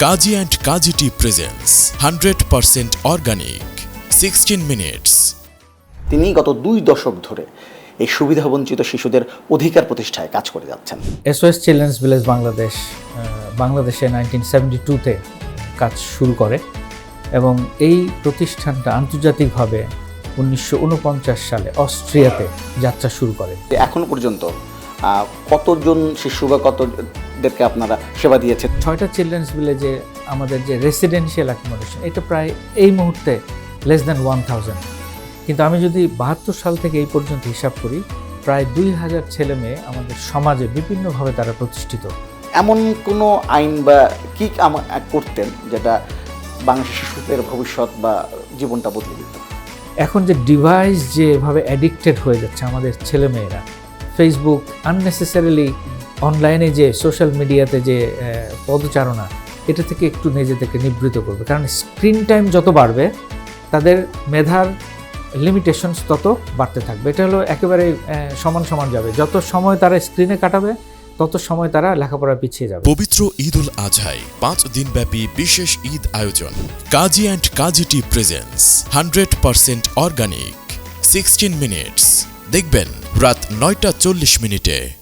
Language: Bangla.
Kazi and Kazi tea presents 100% organic 16 minutes. তিনি গত 2 দশক ধরে এই সুবিধাবঞ্চিত শিশুদের অধিকার প্রতিষ্ঠায় কাজ করে যাচ্ছেন। SOS চিলড্রেন্স ভিলেজ বাংলাদেশ বাংলাদেশে 1972-তে কাজ শুরু করে এবং এই প্রতিষ্ঠানটা আন্তর্জাতিকভাবে 1949 সালে অস্ট্রিয়াতে যাত্রা শুরু করে। এখন পর্যন্ত কতজন শিশু বা কতদেরকে আপনারা সেবা দিয়েছেন? 6টা চিলড্রেন্স ভিলেজে আমাদের যে রেসিডেন্সিয়াল অ্যাকোমোডেশন এটা প্রায় এই মুহূর্তে লেস দ্যান 1000, কিন্তু আমি যদি 72 সাল থেকে এই পর্যন্ত হিসাব করি প্রায় 2000 ছেলে মেয়ে আমাদের সমাজে বিভিন্নভাবে তারা প্রতিষ্ঠিত। এমন কোনো আইন বা কি করতেন যেটা বাংলাদেশের শিশুদের ভবিষ্যৎ বা জীবনটা বদলে দিত? এখন যে ডিভাইস যেভাবে অ্যাডিক্টেড হয়ে যাচ্ছে আমাদের ছেলেমেয়েরা, ফেসবুক আননেসেসারিলি অনলাইনে যে সোশ্যাল মিডিয়াতে যে পদচারণা, এটা থেকে একটু নিজেদেরকে নিবৃত করবে, কারণ স্ক্রিন টাইম যত বাড়বে তাদের মেধার লিমিটেশনস তত বাড়তে থাকবে। এটা হলো একেবারে সমান সমান যাবে, যত সময় তারা স্ক্রিনে কাটাবে তত সময় তারা লেখাপড়া পিছিয়ে যাবে। পবিত্র ঈদ উল আজহায় 5 দিনব্যাপী বিশেষ ঈদ আয়োজন। Kazi and Kazi tea presents 100% organic 16 minutes. দেখবেন রাত 9টা 40 মিনিটে।